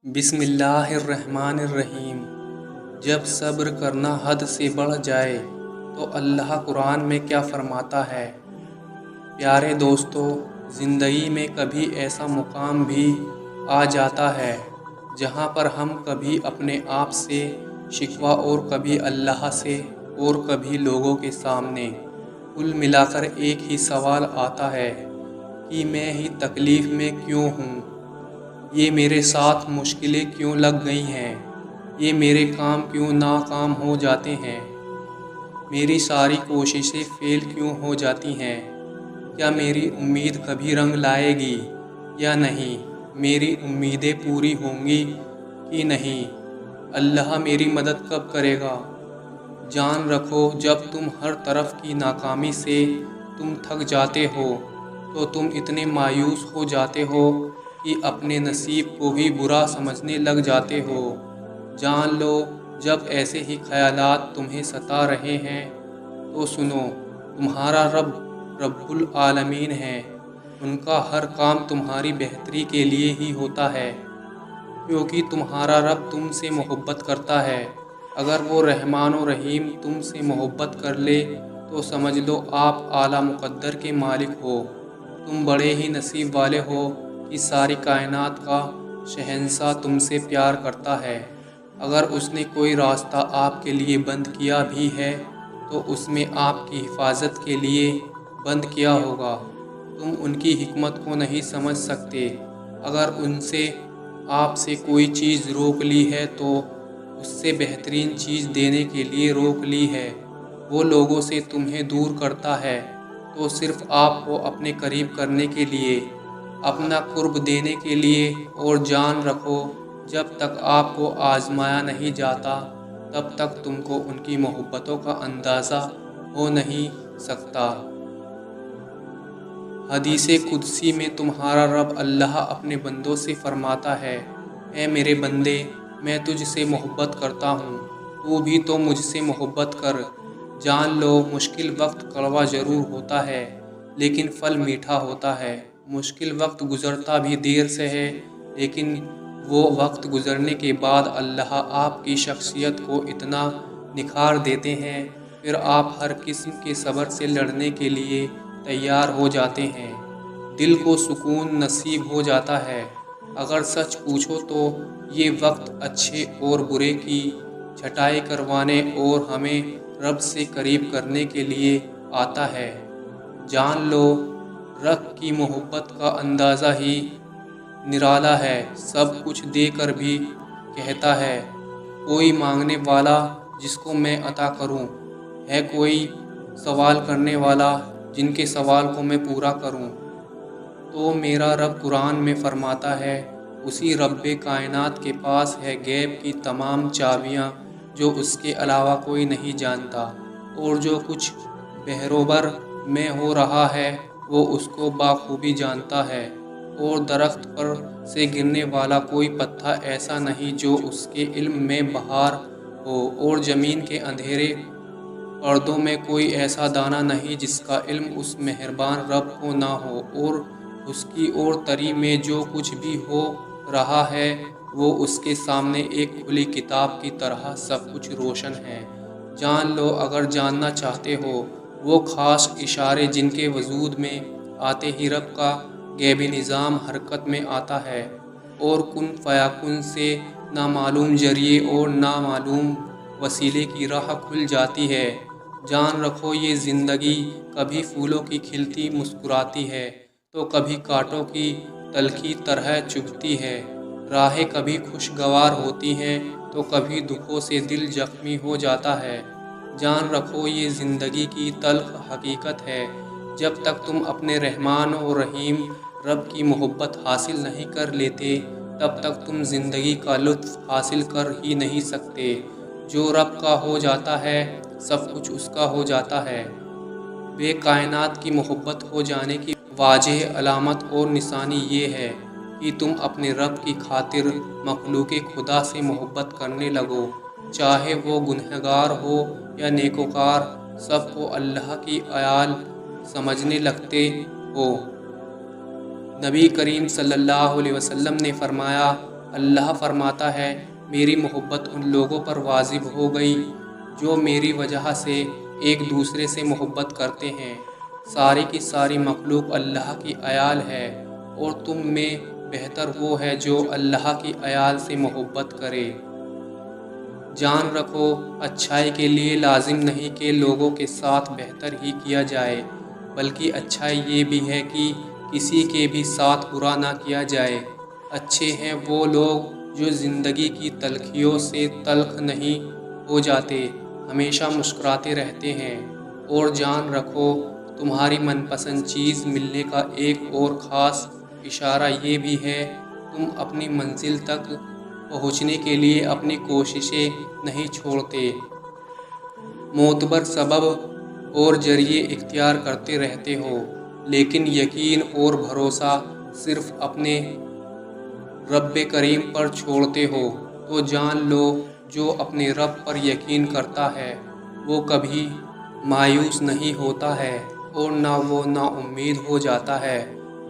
بسم اللہ الرحمن الرحیم۔ جب صبر کرنا حد سے بڑھ جائے تو اللہ قرآن میں کیا فرماتا ہے؟ پیارے دوستو، زندگی میں کبھی ایسا مقام بھی آ جاتا ہے جہاں پر ہم کبھی اپنے آپ سے شکوہ اور کبھی اللہ سے اور کبھی لوگوں کے سامنے کل ملا کر ایک ہی سوال آتا ہے کہ میں ہی تکلیف میں کیوں ہوں؟ یہ میرے ساتھ مشکلیں کیوں لگ گئی ہیں؟ یہ میرے کام کیوں ناکام ہو جاتے ہیں؟ میری ساری کوششیں فیل کیوں ہو جاتی ہیں؟ کیا میری امید کبھی رنگ لائے گی یا نہیں؟ میری امیدیں پوری ہوں گی کہ نہیں؟ اللہ میری مدد کب کرے گا؟ جان رکھو، جب تم ہر طرف کی ناکامی سے تم تھک جاتے ہو تو تم اتنے مایوس ہو جاتے ہو کہ اپنے نصیب کو ہی برا سمجھنے لگ جاتے ہو۔ جان لو، جب ایسے ہی خیالات تمہیں ستا رہے ہیں تو سنو، تمہارا رب رب العالمین ہے۔ ان کا ہر کام تمہاری بہتری کے لیے ہی ہوتا ہے، کیونکہ تمہارا رب تم سے محبت کرتا ہے۔ اگر وہ رحمان و رحیم تم سے محبت کر لے تو سمجھ لو آپ اعلیٰ مقدر کے مالک ہو۔ تم بڑے ہی نصیب والے ہو کہ ساری کائنات کا شہنشاہ تم سے پیار کرتا ہے۔ اگر اس نے کوئی راستہ آپ کے لیے بند کیا بھی ہے تو اس میں آپ کی حفاظت کے لیے بند کیا ہوگا۔ تم ان کی حکمت کو نہیں سمجھ سکتے۔ اگر ان سے آپ سے کوئی چیز روک لی ہے تو اس سے بہترین چیز دینے کے لیے روک لی ہے۔ وہ لوگوں سے تمہیں دور کرتا ہے تو صرف آپ کو اپنے قریب کرنے کے لیے، اپنا قرب دینے کے لیے۔ اور جان رکھو، جب تک آپ کو آزمایا نہیں جاتا تب تک تم کو ان کی محبتوں کا اندازہ ہو نہیں سکتا۔ حدیث قدسی میں تمہارا رب اللہ اپنے بندوں سے فرماتا ہے، اے میرے بندے، میں تجھ سے محبت کرتا ہوں، تو بھی تو مجھ سے محبت کر۔ جان لو، مشکل وقت کڑوا ضرور ہوتا ہے لیکن پھل میٹھا ہوتا ہے۔ مشکل وقت گزرتا بھی دیر سے ہے، لیکن وہ وقت گزرنے کے بعد اللہ آپ کی شخصیت کو اتنا نکھار دیتے ہیں، پھر آپ ہر قسم کے صبر سے لڑنے کے لیے تیار ہو جاتے ہیں۔ دل کو سکون نصیب ہو جاتا ہے۔ اگر سچ پوچھو تو یہ وقت اچھے اور برے کی چھٹائی کروانے اور ہمیں رب سے قریب کرنے کے لیے آتا ہے۔ جان لو، رب کی محبت کا اندازہ ہی نرالا ہے۔ سب کچھ دے کر بھی کہتا ہے، کوئی مانگنے والا جس کو میں عطا کروں، ہے کوئی سوال کرنے والا جن کے سوال کو میں پورا کروں۔ تو میرا رب قرآن میں فرماتا ہے، اسی رب کائنات کے پاس ہے غیب کی تمام چابیاں، جو اس کے علاوہ کوئی نہیں جانتا، اور جو کچھ بحروبر میں ہو رہا ہے وہ اس کو بخوبی جانتا ہے، اور درخت پر سے گرنے والا کوئی پتا ایسا نہیں جو اس کے علم میں بہار ہو، اور زمین کے اندھیرے پردوں میں کوئی ایسا دانہ نہیں جس کا علم اس مہربان رب کو نہ ہو، اور خشکی اور تری میں جو کچھ بھی ہو رہا ہے وہ اس کے سامنے ایک کھلی کتاب کی طرح سب کچھ روشن ہے۔ جان لو، اگر جاننا چاہتے ہو، وہ خاص اشارے جن کے وجود میں آتے ہی رب کا غیبی نظام حرکت میں آتا ہے، اور کن فیکون سے نامعلوم ذریعے اور نامعلوم وسیلے کی راہ کھل جاتی ہے۔ جان رکھو، یہ زندگی کبھی پھولوں کی کھلتی مسکراتی ہے تو کبھی کانٹوں کی تلخی طرح چبھتی ہے۔ راہیں کبھی خوشگوار ہوتی ہیں تو کبھی دکھوں سے دل زخمی ہو جاتا ہے۔ جان رکھو، یہ زندگی کی تلخ حقیقت ہے۔ جب تک تم اپنے رحمان و رحیم رب کی محبت حاصل نہیں کر لیتے تب تک تم زندگی کا لطف حاصل کر ہی نہیں سکتے۔ جو رب کا ہو جاتا ہے سب کچھ اس کا ہو جاتا ہے۔ بے کائنات کی محبت ہو جانے کی واضح علامت اور نشانی یہ ہے کہ تم اپنے رب کی خاطر مخلوق خدا سے محبت کرنے لگو، چاہے وہ گنہگار ہو یا نیکوکار، سب کو اللہ کی عیال سمجھنے لگتے ہو۔ نبی کریم صلی اللہ علیہ وسلم نے فرمایا، اللہ فرماتا ہے میری محبت ان لوگوں پر واجب ہو گئی جو میری وجہ سے ایک دوسرے سے محبت کرتے ہیں۔ ساری کی ساری مخلوق اللہ کی عیال ہے اور تم میں بہتر وہ ہے جو اللہ کی عیال سے محبت کرے۔ جان رکھو اچھائی کے لیے لازم نہیں کہ لوگوں کے ساتھ بہتر ہی کیا جائے، بلکہ اچھائی یہ بھی ہے کہ کسی کے بھی ساتھ برا نہ کیا جائے۔ اچھے ہیں وہ لوگ جو زندگی کی تلخیوں سے تلخ نہیں ہو جاتے، ہمیشہ مسکراتے رہتے ہیں۔ اور جان رکھو تمہاری من پسند چیز ملنے کا ایک اور خاص اشارہ یہ بھی ہے تم اپنی منزل تک پہنچنے کے لیے اپنی کوششیں نہیں چھوڑتے، معتبر سبب اور ذریعے اختیار کرتے رہتے ہو، لیکن یقین اور بھروسہ صرف اپنے رب کریم پر چھوڑتے ہو۔ تو جان لو جو اپنے رب پر یقین کرتا ہے وہ کبھی مایوس نہیں ہوتا ہے اور نہ وہ نا امید ہو جاتا ہے۔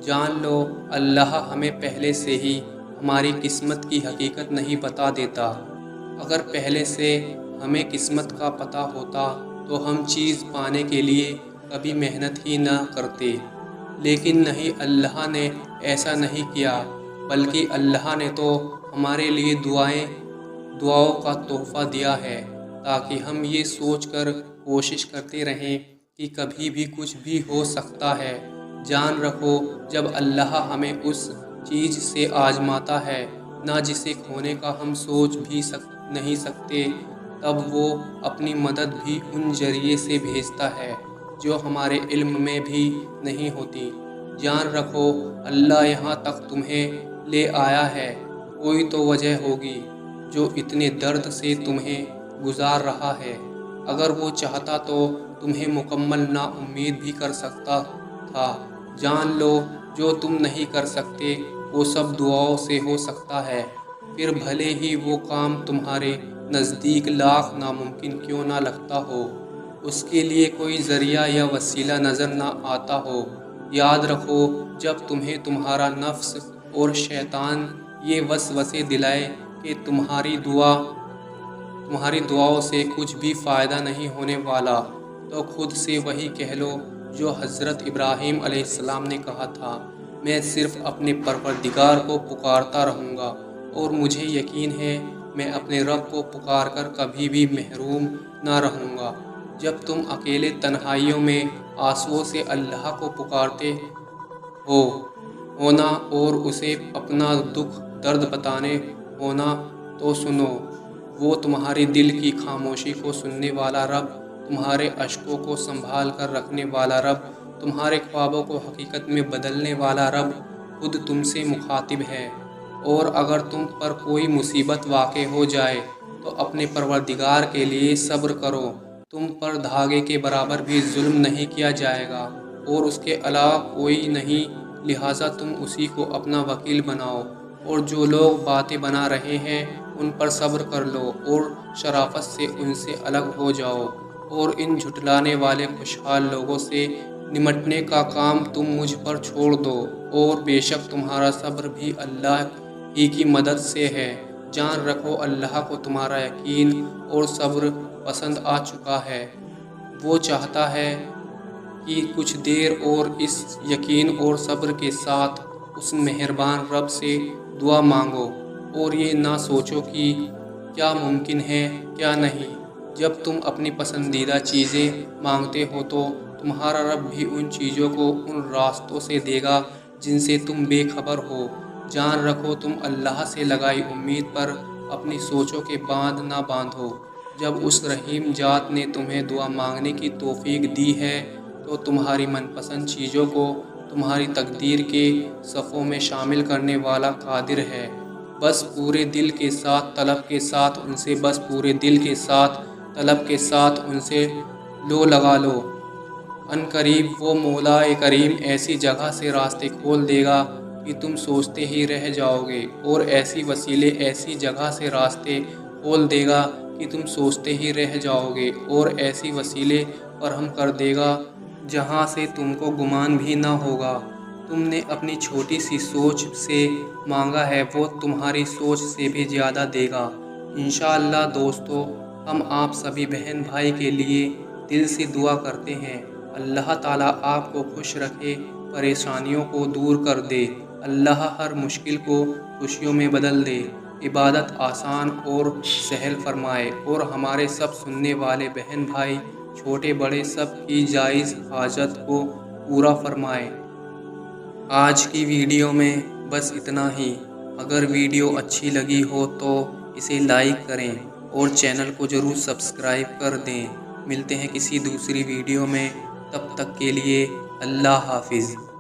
جان لو اللہ ہمیں پہلے سے ہی ہماری قسمت کی حقیقت نہیں بتا دیتا۔ اگر پہلے سے ہمیں قسمت کا پتہ ہوتا تو ہم چیز پانے کے لیے کبھی محنت ہی نہ کرتے، لیکن نہیں، اللہ نے ایسا نہیں کیا، بلکہ اللہ نے تو ہمارے لیے دعاؤں کا تحفہ دیا ہے تاکہ ہم یہ سوچ کر کوشش کرتے رہیں کہ کبھی بھی کچھ بھی ہو سکتا ہے۔ جان رکھو جب اللہ ہمیں اس چیز سے آزماتا ہے نہ جسے کھونے کا ہم سوچ بھی نہیں سکتے، تب وہ اپنی مدد بھی ان ذریعے سے بھیجتا ہے جو ہمارے علم میں بھی نہیں ہوتی۔ جان رکھو اللہ یہاں تک تمہیں لے آیا ہے، کوئی تو وجہ ہوگی جو اتنے درد سے تمہیں گزار رہا ہے۔ اگر وہ چاہتا تو تمہیں مکمل نا امید بھی کر سکتا تھا۔ جان لو جو تم نہیں کر سکتے وہ سب دعاؤں سے ہو سکتا ہے، پھر بھلے ہی وہ کام تمہارے نزدیک لاکھ ناممکن کیوں نہ لگتا ہو، اس کے لیے کوئی ذریعہ یا وسیلہ نظر نہ آتا ہو۔ یاد رکھو جب تمہیں تمہارا نفس اور شیطان یہ وسوسے دلائے کہ تمہاری دعاؤں سے کچھ بھی فائدہ نہیں ہونے والا، تو خود سے وہی کہہ لو جو حضرت ابراہیم علیہ السلام نے کہا تھا، میں صرف اپنے پروردگار کو پکارتا رہوں گا اور مجھے یقین ہے میں اپنے رب کو پکار کر کبھی بھی محروم نہ رہوں گا۔ جب تم اکیلے تنہائیوں میں آنسوؤں سے اللہ کو پکارتے ہونا اور اسے اپنا دکھ درد بتانے ہونا تو سنو، وہ تمہاری دل کی خاموشی کو سننے والا رب، تمہارے اشکوں کو سنبھال کر رکھنے والا رب، تمہارے خوابوں کو حقیقت میں بدلنے والا رب خود تم سے مخاطب ہے۔ اور اگر تم پر کوئی مصیبت واقع ہو جائے تو اپنے پروردگار کے لیے صبر کرو، تم پر دھاگے کے برابر بھی ظلم نہیں کیا جائے گا اور اس کے علاوہ کوئی نہیں، لہٰذا تم اسی کو اپنا وکیل بناؤ، اور جو لوگ باتیں بنا رہے ہیں ان پر صبر کر لو اور شرافت سے ان سے الگ ہو جاؤ، اور ان جھٹلانے والے خوشحال لوگوں سے نمٹنے کا کام تم مجھ پر چھوڑ دو، اور بے شک تمہارا صبر بھی اللہ ہی کی مدد سے ہے۔ جان رکھو اللہ کو تمہارا یقین اور صبر پسند آ چکا ہے، وہ چاہتا ہے کہ کچھ دیر اور اس یقین اور صبر کے ساتھ اس مہربان رب سے دعا مانگو، اور یہ نہ سوچو کہ کیا ممکن ہے کیا نہیں۔ جب تم اپنی پسندیدہ چیزیں مانگتے ہو تو تمہارا رب بھی ان چیزوں کو ان راستوں سے دے گا جن سے تم بے خبر ہو۔ جان رکھو تم اللہ سے لگائی امید پر اپنی سوچوں کے باندھ نہ باندھو۔ جب اس رحیم ذات نے تمہیں دعا مانگنے کی توفیق دی ہے تو تمہاری من پسند چیزوں کو تمہاری تقدیر کے صفوں میں شامل کرنے والا قادر ہے۔ بس پورے دل کے ساتھ طلب کے ساتھ ان سے بس پورے دل کے ساتھ طلب کے ساتھ ان سے لگا لو۔ ان قریب وہ مولا کریم ایسی جگہ سے راستے کھول دے گا کہ تم سوچتے ہی رہ جاؤ گے، اور ایسی وسیلے ایسی جگہ سے راستے کھول دے گا کہ تم سوچتے ہی رہ جاؤ گے، اور ایسی وسیلے فراہم کر دے گا جہاں سے تم کو گمان بھی نہ ہوگا۔ تم نے اپنی چھوٹی سی سوچ سے مانگا ہے وہ تمہاری سوچ سے بھی زیادہ دے گا انشاءاللہ۔ دوستو، ہم آپ سبھی بہن بھائی کے لیے دل سے دعا کرتے ہیں، اللہ تعالیٰ آپ کو خوش رکھے، پریشانیوں کو دور کر دے، اللہ ہر مشکل کو خوشیوں میں بدل دے، عبادت آسان اور سہل فرمائے، اور ہمارے سب سننے والے بہن بھائی چھوٹے بڑے سب کی جائز حاجت کو پورا فرمائے۔ آج کی ویڈیو میں بس اتنا ہی۔ اگر ویڈیو اچھی لگی ہو تو اسے لائک کریں اور چینل کو ضرور سبسکرائب کر دیں۔ ملتے ہیں کسی دوسری ویڈیو میں، تب تک کے لیے اللہ حافظ۔